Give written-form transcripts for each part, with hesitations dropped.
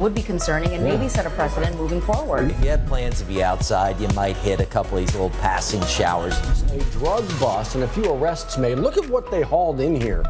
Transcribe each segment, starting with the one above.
would be concerning and maybe set a precedent moving forward. If you had plans to be outside, you might hit a couple of these little passing showers. A drug bust and a few arrests made. Look at what they hauled in here.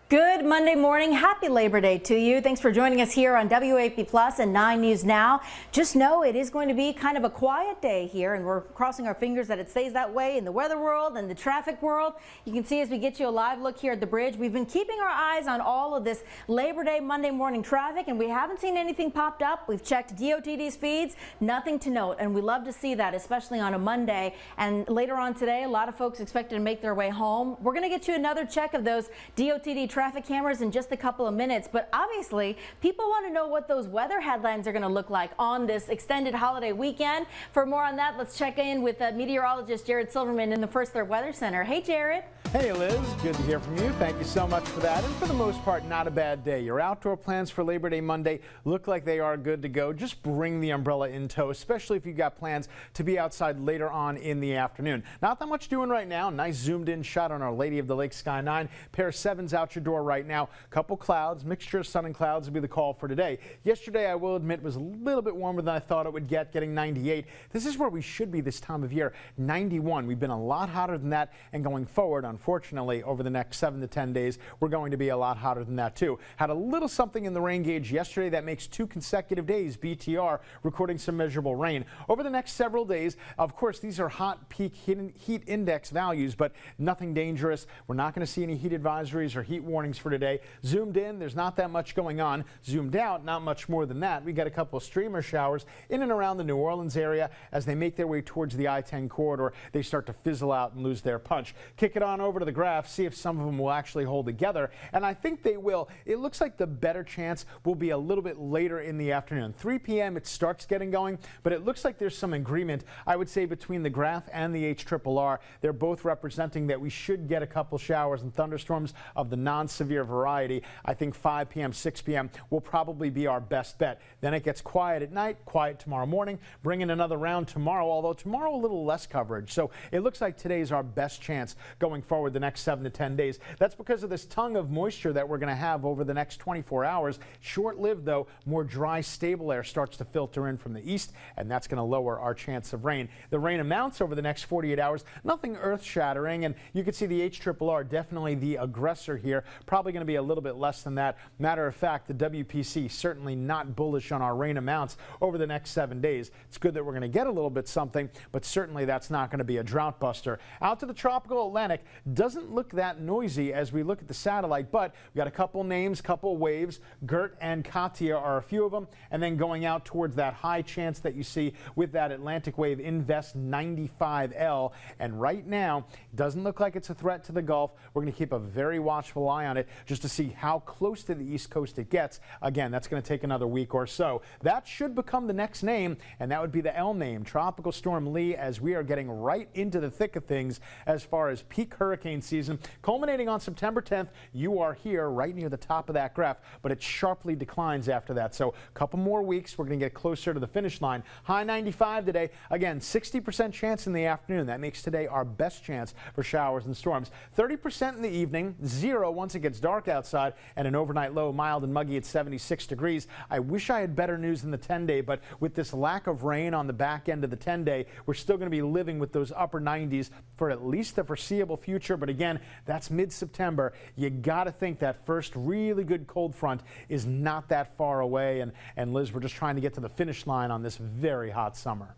Good Monday morning. Happy Labor Day to you. Thanks for joining us here on WAFB Plus and 9 News Now. Just know it is going to be kind of a quiet day here, and we're crossing our fingers that it stays that way in the weather world and the traffic world. You can see as we get you a live look here at the bridge, we've been keeping our eyes on all of this Labor Day Monday morning traffic, and we haven't seen anything popped up. We've checked DOTD's feeds, nothing to note, and we love to see that, especially on a Monday. And later on today, a lot of folks expected to make their way home. We're going to get you another check of those DOTD traffic cameras in just a couple of minutes, but obviously people want to know what those weather headlines are going to look like on this extended holiday weekend. For more on that, let's check in with meteorologist Jared Silverman in the First Alert Weather Center. Hey, Jared. Hey, Liz. Good to hear from you. Thank you so much for that. And for the most part, not a bad day. Your outdoor plans for Labor Day Monday look like they are good to go. Just bring the umbrella in tow, especially if you've got plans to be outside later on in the afternoon. Not that much doing right now. Nice zoomed in shot on our Lady of the Lake Sky 9. Pair of 7s out your door right now. Couple clouds, mixture of sun and clouds will be the call for today. Yesterday, I will admit, was a little bit warmer than I thought it would get, getting 98. This is where we should be this time of year, 91. We've been a lot hotter than that, and going forward, unfortunately, over the next 7 to 10 days, we're going to be a lot hotter than that too. Had a little something in the rain gauge yesterday that makes 2 consecutive days, BTR, recording some measurable rain. Over the next several days, of course, these are hot peak heat index values, but nothing dangerous. We're not going to see any heat advisories or heat warnings for today. Zoomed in, there's not that much going on. Zoomed out, not much more than that. We got a couple of streamer showers in and around the New Orleans area. As they make their way towards the I-10 corridor, they start to fizzle out and lose their punch. Kick it on over to the graph, see if some of them will actually hold together, and I think they will. It looks like the better chance will be a little bit later in the afternoon. 3 p.m. it starts getting going, but it looks like there's some agreement, I would say, between the graph and the HRRR. They're both representing that we should get a couple showers and thunderstorms of the non-severe variety. I think 5 p.m., 6 p.m. will probably be our best bet. Then it gets quiet at night, quiet tomorrow morning, bring in another round tomorrow, although tomorrow a little less coverage. So it looks like today's our best chance going forward the next 7 to 10 days. That's because of this tongue of moisture that we're going to have over the next 24 hours. Short-lived, though, more dry, stable air starts to filter in from the east, and that's going to lower our chance of rain. The rain amounts over the next 48 hours, nothing earth-shattering, and you can see the HRRR definitely the aggressor here, probably going to be a little bit less than that. Matter of fact, the WPC certainly not bullish on our rain amounts over the next 7 days. It's good that we're going to get a little bit something, but certainly that's not going to be a drought buster. Out to the tropical Atlantic, doesn't look that noisy as we look at the satellite, but we got a couple names, couple waves. Gert and Katia are a few of them, and then going out towards that high chance that you see with that Atlantic wave Invest 95L. And right now, doesn't look like it's a threat to the Gulf. We're going to keep a very watchful eye on it just to see how close to the east coast it gets. Again, that's going to take another week or so. That should become the next name, and that would be the L name, Tropical Storm Lee, as we are getting right into the thick of things as far as peak hurricane season. Culminating on September 10th, you are here right near the top of that graph, but it sharply declines after that. So a couple more weeks, we're going to get closer to the finish line. High 95 today. Again, 60% chance in the afternoon. That makes today our best chance for showers and storms. 30% in the evening, 0 once it gets dark outside, and an overnight low, mild and muggy at 76 degrees. I wish I had better news than the 10-day, but with this lack of rain on the back end of the 10-day, we're still going to be living with those upper 90s for at least the foreseeable future. But again, that's mid-September. You got to think that first really good cold front is not that far away. And Liz, we're just trying to get to the finish line on this very hot summer.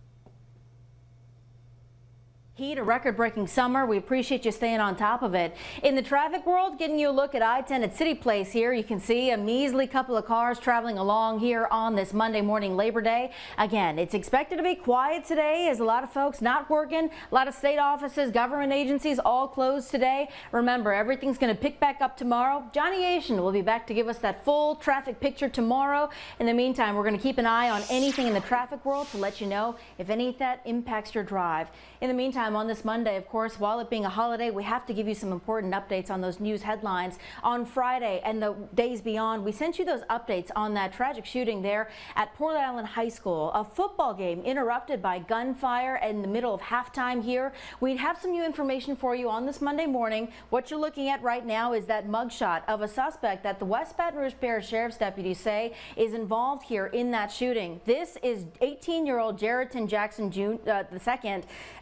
Heat, a record-breaking summer. We appreciate you staying on top of it. In the traffic world, getting you a look at I-10 at City Place here. You can see a measly couple of cars traveling along here on this Monday morning, Labor Day. Again, it's expected to be quiet today as a lot of folks not working. A lot of state offices, government agencies all closed today. Remember, everything's going to pick back up tomorrow. Johnny Asian will be back to give us that full traffic picture tomorrow. In the meantime, we're going to keep an eye on anything in the traffic world to let you know if any of that impacts your drive. In the meantime, meantime, on this Monday, of course, while it being a holiday, we have to give you some important updates on those news headlines. On Friday and the days beyond, we sent you those updates on that tragic shooting there at Port Island High School. A football game interrupted by gunfire in the middle of halftime here. We'd have some new information for you on this Monday morning. What you're looking at right now is that mugshot of a suspect that the West Baton Rouge Parish Sheriff's deputies say is involved here in that shooting. This is 18-year-old Jarreton Jackson II,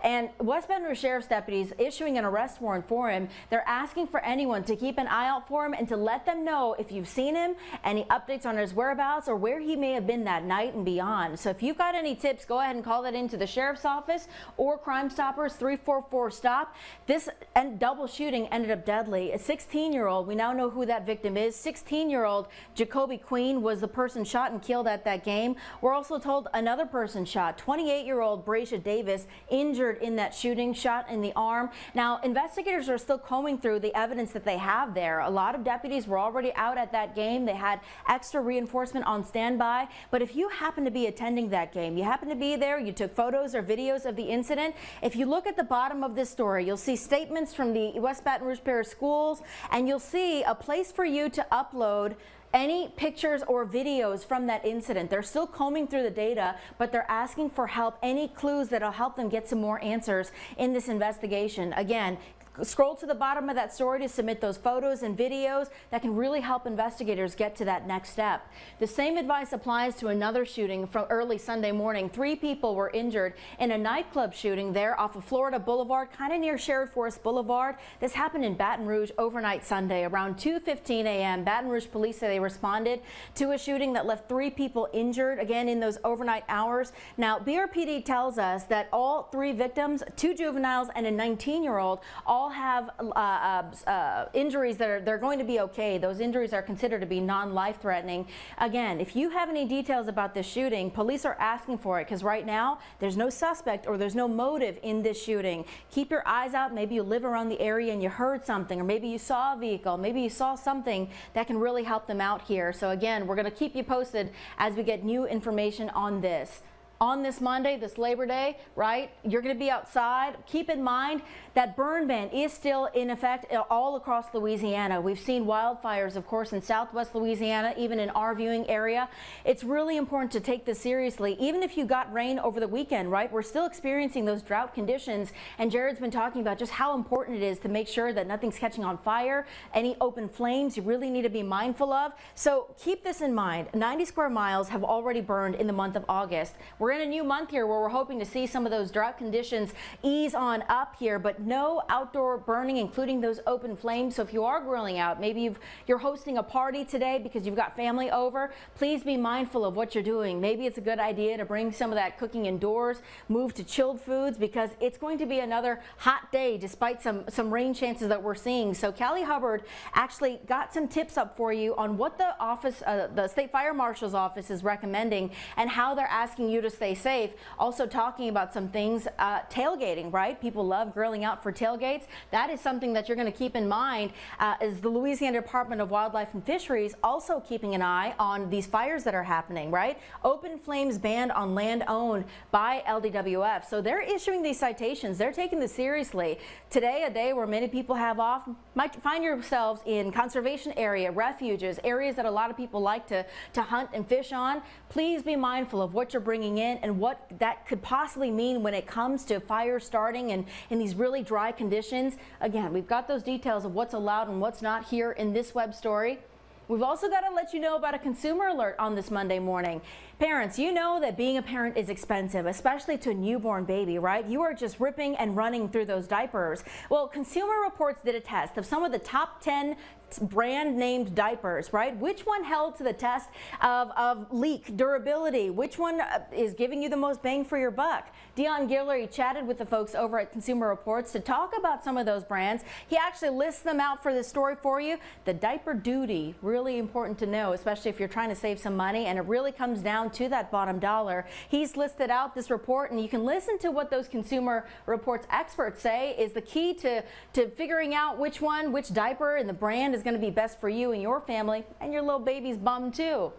and West Baton Rouge Sheriff's deputies issuing an arrest warrant for him. They're asking for anyone to keep an eye out for him and to let them know if you've seen him, any updates on his whereabouts or where he may have been that night and beyond. So if you've got any tips, go ahead and call that into the Sheriff's Office or Crime Stoppers 344-STOP. This double shooting ended up deadly. A 16-year-old, we now know who that victim is. 16-year-old Jacoby Queen was the person shot and killed at that game. We're also told another person shot. 28-year-old Bracia Davis injured in that shooting, shot in the arm. Now, investigators are still combing through the evidence that they have there. A lot of deputies were already out at that game. They had extra reinforcement on standby. But if you happen to be attending that game, you happen to be there, you took photos or videos of the incident, if you look at the bottom of this story, you'll see statements from the West Baton Rouge Parish Schools, and you'll see a place for you to upload any pictures or videos from that incident. They're still combing through the data, but they're asking for help, any clues that'll help them get some more answers in this investigation. Again, scroll to the bottom of that story to submit those photos and videos that can really help investigators get to that next step. The same advice applies to another shooting from early Sunday morning. 3 people were injured in a nightclub shooting there off of Florida Boulevard, kind of near Sherrod Forest Boulevard. This happened in Baton Rouge overnight Sunday around 2:15 a.m. Baton Rouge police say they responded to a shooting that left 3 people injured, again, in those overnight hours. Now, BRPD tells us that all 3 victims, 2 juveniles and a 19-year-old, all have injuries that they're going to be okay. Those injuries are considered to be non-life threatening. Again, if you have any details about this shooting, police are asking for it because right now there's no suspect or there's no motive in this shooting. Keep your eyes out. Maybe you live around the area and you heard something, or maybe you saw a vehicle, maybe you saw something that can really help them out here. So again, we're going to keep you posted as we get new information on this. On this Monday, this Labor Day, right, you're going to be outside. Keep in mind that burn ban is still in effect all across Louisiana. We've seen wildfires, of course, in southwest Louisiana, even in our viewing area. It's really important to take this seriously. Even if you got rain over the weekend, right, we're still experiencing those drought conditions. And Jared's been talking about just how important it is to make sure that nothing's catching on fire. Any open flames you really need to be mindful of. So keep this in mind. 90 square miles have already burned in the month of August. We're in a new month here where we're hoping to see some of those drought conditions ease on up here, but no outdoor burning, including those open flames. So if you are grilling out, maybe you're hosting a party today because you've got family over, please be mindful of what you're doing. Maybe it's a good idea to bring some of that cooking indoors, move to chilled foods, because it's going to be another hot day despite some rain chances that we're seeing. So Callie Hubbard actually got some tips up for you on what the office, the State Fire Marshal's office is recommending and how they're asking you to stay safe. Also talking about some things, tailgating, right? People love grilling out for tailgates. That is something that you're going to keep in mind. Is the Louisiana Department of Wildlife and Fisheries also keeping an eye on these fires that are happening, right? Open flames banned on land owned by LDWF. So they're issuing these citations. They're taking this seriously. Today, a day where many people have off, might find yourselves in conservation area, refuges, areas that a lot of people like to hunt and fish on. Please be mindful of what you're bringing in and what that could possibly mean when it comes to fire starting and in these really dry conditions. Again, we've got those details of what's allowed and what's not here in this web story. We've also got to let you know about a consumer alert on this Monday morning. Parents, you know that being a parent is expensive, especially to a newborn baby, right? You are just ripping and running through those diapers. Well, Consumer Reports did a test of some of the top 10 brand named diapers, right? Which one held to the test of leak, durability? Which one is giving you the most bang for your buck? Dion Guillory chatted with the folks over at Consumer Reports to talk about some of those brands. He actually lists them out for this story for you. The diaper duty, really important to know, especially if you're trying to save some money, and it really comes down to that bottom dollar. He's listed out this report, and you can listen to what those Consumer Reports experts say is the key to figuring out which diaper and the brand is going to be best for you and your family and your little baby's bum too.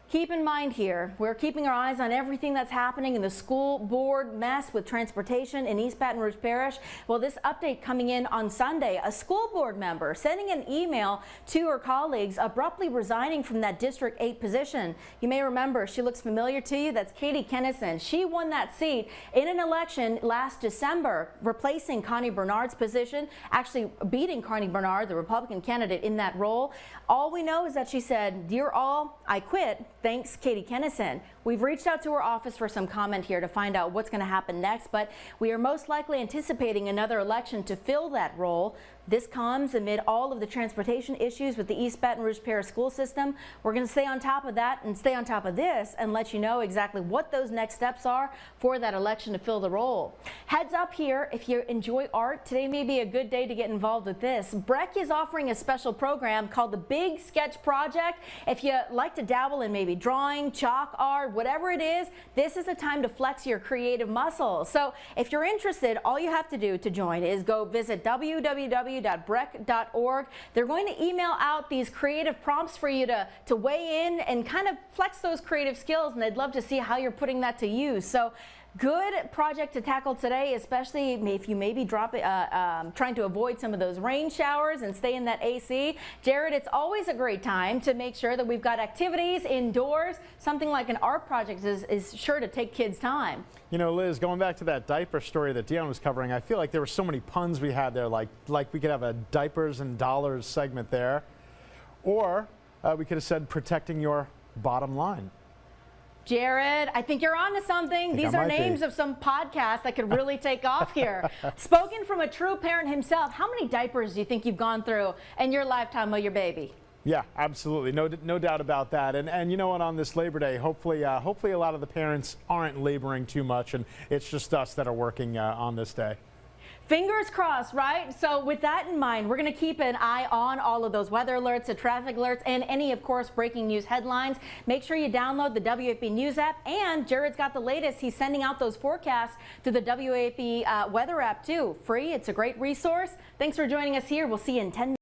keep in mind here, we're keeping our eyes on everything that's happening in the school board mess with transportation in East Baton Rouge Parish. Well, this update coming in on Sunday, a school board member sending an email to her colleagues abruptly resigning from that District 8 position. You may remember, she looks familiar to you. That's Katie Kennison. She won that seat in an election last December, replacing Connie Bernard's position, actually beating Connie Bernard, the Republican candidate, in that role. All we know is that she said, "Dear all, I quit. Thanks, Katie Kennison." We've reached out to her office for some comment here to find out what's going to happen next, but we are most likely anticipating another election to fill that role. This comes amid all of the transportation issues with the East Baton Rouge Parish school system. We're going to stay on top of that and stay on top of this and let you know exactly what those next steps are for that election to fill the role. Heads up here, if you enjoy art, today may be a good day to get involved with this. Breck is offering a special program called the Big Sketch Project. If you like to dabble in maybe drawing, chalk art, whatever it is, this is a time to flex your creative muscles. So if you're interested, all you have to do to join is go visit www.breck.org. They're going to email out these creative prompts for you to weigh in and kind of flex those creative skills, and they'd love to see how you're putting that to use. So good project to tackle today, especially if you maybe trying to avoid some of those rain showers and stay in that AC. Jared, it's always a great time to make sure that we've got activities indoors. Something like an art project is sure to take kids' time. You know, Liz, going back to that diaper story that Dion was covering, I feel like there were so many puns we had there, like we could have a diapers and dollars segment there, or we could have said protecting your bottom line. Jared, I think you're on to something. These are names of some podcasts that could really take off here. Spoken from a true parent himself, how many diapers do you think you've gone through in your lifetime of your baby? Yeah, absolutely. No doubt about that. And you know what, on this Labor Day, hopefully a lot of the parents aren't laboring too much, and it's just us that are working on this day. Fingers crossed, right? So with that in mind, we're going to keep an eye on all of those weather alerts, the traffic alerts, and any, of course, breaking news headlines. Make sure you download the WAFB News app, and Jared's got the latest. He's sending out those forecasts to the WAFB weather app, too. Free. It's a great resource. Thanks for joining us here. We'll see you in 10 minutes.